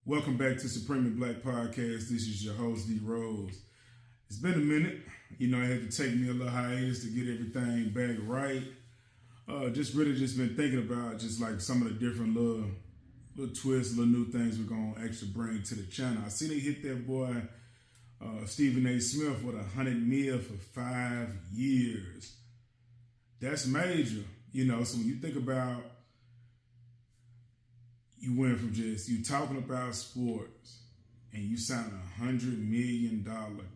Welcome back to Supreme and Black Podcast. This is your host, D Rose. It's been a minute. I had to take me a little hiatus to get everything back right. Just been thinking about just like some of the different little twists, little new things we're going to actually bring to the channel. I see they hit that boy, Stephen A. Smith, with $100 million for 5 years. That's major. So when you think about you went from just you talking about sports and you signed $100 million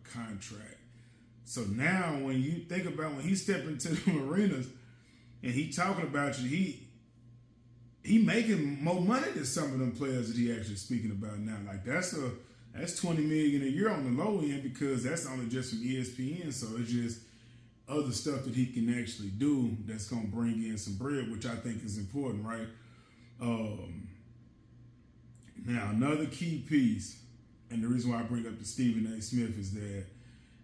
contract. So now when you think about when he stepped into the arenas and he talking about you, he making more money than some of them players that he actually speaking about now. Like that's $20 million a year on the low end because that's only just from ESPN. So it's just other stuff that he can actually do that's gonna bring in some bread, which I think is important, right? Now, another key piece, and the reason why I bring up the Stephen A. Smith is that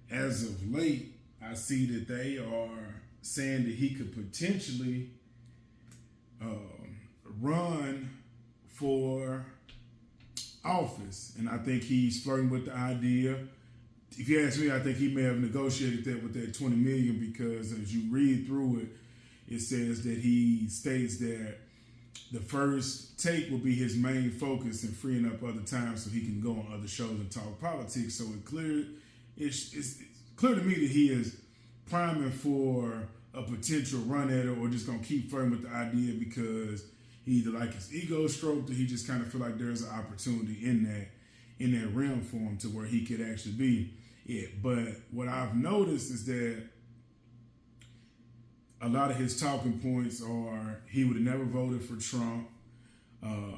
as of late, I see that they are saying that he could potentially run for office. And I think he's flirting with the idea. If you ask me, I think he may have negotiated that with that $20 million because as you read through it, it says that he states that the first take will be his main focus and freeing up other time so he can go on other shows and talk politics. So it's clear to me that he is priming for a potential run at it or just going to keep flirting with the idea because he either like his ego stroked or he just kind of feel like there's an opportunity in that realm for him to where he could actually be it. But what I've noticed is that a lot of his talking points are he would have never voted for Trump.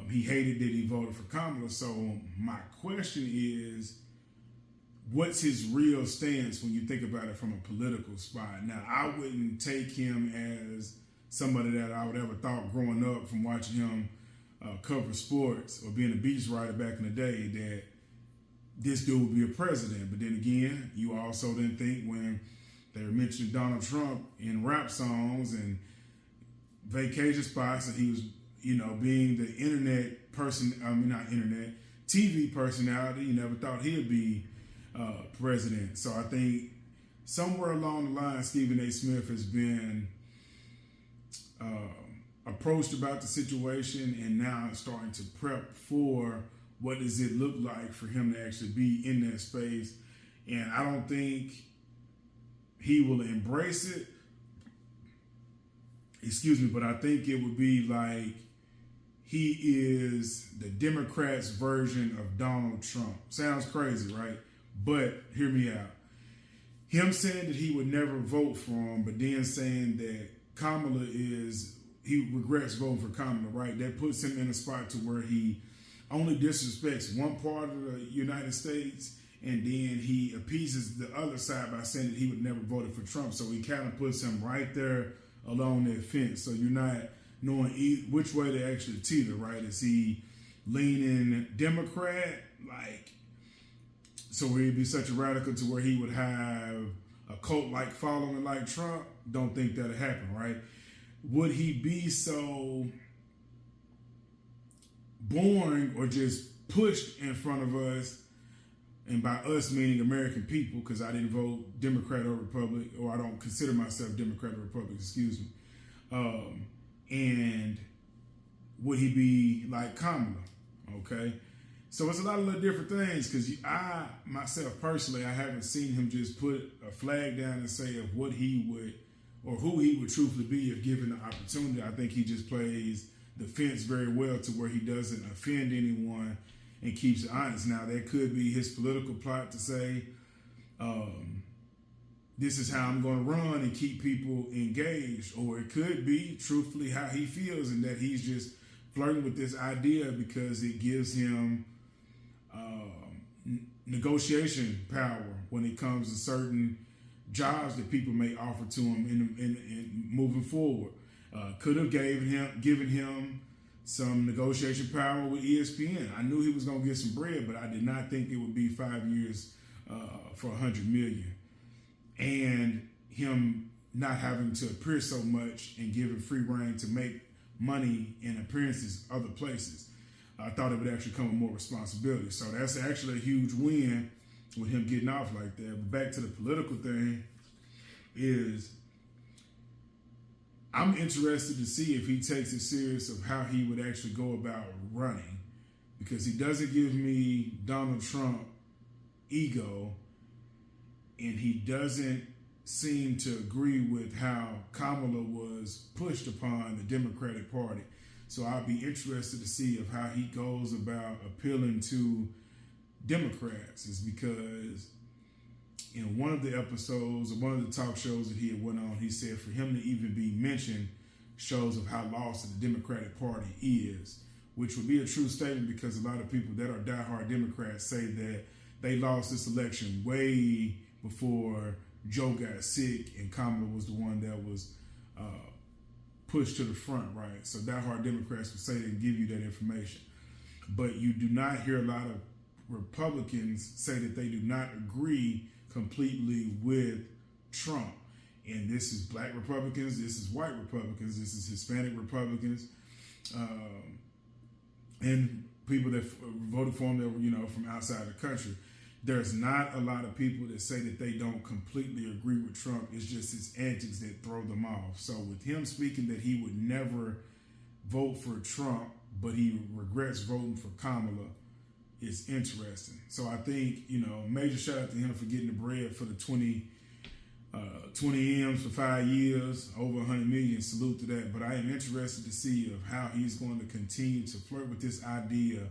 He hated that he voted for Kamala. So my question is, what's his real stance when you think about it from a political spot? Now, I wouldn't take him as somebody that I would ever thought growing up from watching him cover sports or being a beach writer back in the day that this dude would be a president. But then again, you also didn't think when they were mentioning Donald Trump in rap songs and vacation spots, and he was, being the internet person, TV personality. You never thought he'd be president. So I think somewhere along the line, Stephen A. Smith has been approached about the situation and now starting to prep for what does it look like for him to actually be in that space. And I don't think he will embrace it, but I think it would be like he is the Democrats' version of Donald Trump. Sounds crazy, right? But hear me out. Him saying that he would never vote for him, but then saying that he regrets voting for Kamala, right? That puts him in a spot to where he only disrespects one part of the United States and then he appeases the other side by saying that he would never voted for Trump. So he kind of puts him right there along that fence. So you're not knowing which way to actually teeter, right? Is he leaning Democrat, so where he'd be such a radical to where he would have a cult-like following like Trump? Don't think that'll happen, right? Would he be so boring or just pushed in front of us? And by us meaning American people, because I didn't vote Democrat or Republican, or I don't consider myself Democrat or Republican, excuse me. And would he be like Kamala? Okay. So it's a lot of little different things because I, myself personally, I haven't seen him just put a flag down and say of what he would or who he would truthfully be if given the opportunity. I think he just plays the fence very well to where he doesn't offend anyone and keeps it honest. Now, that could be his political plot to say, this is how I'm going to run and keep people engaged. Or it could be, truthfully, how he feels and that he's just flirting with this idea because it gives him negotiation power when it comes to certain jobs that people may offer to him in moving forward. Could have given him some negotiation power with ESPN. I knew he was going to get some bread, but I did not think it would be 5 years for $100 million. And him not having to appear so much and giving free reign to make money in appearances other places. I thought it would actually come with more responsibility. So that's actually a huge win with him getting off like that. But back to the political thing is, I'm interested to see if he takes it serious of how he would actually go about running, because he doesn't give me Donald Trump ego, and he doesn't seem to agree with how Kamala was pushed upon the Democratic Party. So I'll be interested to see of how he goes about appealing to Democrats, is because in one of the episodes or one of the talk shows that he had went on, he said for him to even be mentioned shows of how lost the Democratic Party is, which would be a true statement, because a lot of people that are diehard Democrats say that they lost this election way before Joe got sick and Kamala was the one that was pushed to the front, right? So diehard Democrats would say they can give you that information. But you do not hear a lot of Republicans say that they do not agree completely with Trump. And this is black Republicans, this is white Republicans, this is Hispanic Republicans, and people that voted for him that were, you know, from outside the country. There's not a lot of people that say that they don't completely agree with Trump. It's just his antics that throw them off. So with him speaking that he would never vote for Trump, but he regrets voting for Kamala, is interesting. So I think, you know, major shout out to him for getting the bread for the 20 M's for 5 years, over 100 million. Salute to that. But I am interested to see of how he's going to continue to flirt with this idea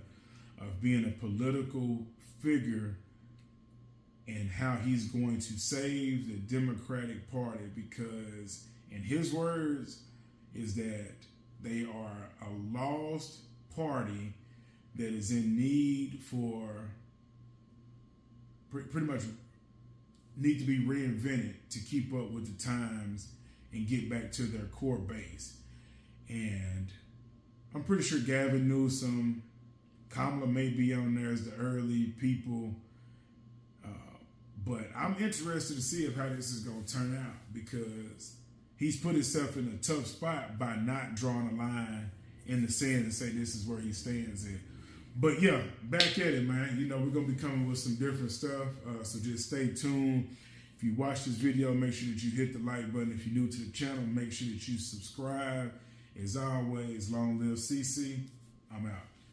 of being a political figure, and how he's going to save the Democratic Party, because in his words is that they are a lost party that is in need for pretty much need to be reinvented to keep up with the times and get back to their core base. And I'm pretty sure Gavin Newsom, Kamala may be on there as the early people. But I'm interested to see how this is going to turn out, because he's put himself in a tough spot by not drawing a line in the sand and say this is where he stands at. But yeah, back at it, man. You know, we're going to be coming with some different stuff. So just stay tuned. If you watch this video, make sure that you hit the like button. If you're new to the channel, make sure that you subscribe. As always, long live CC. I'm out.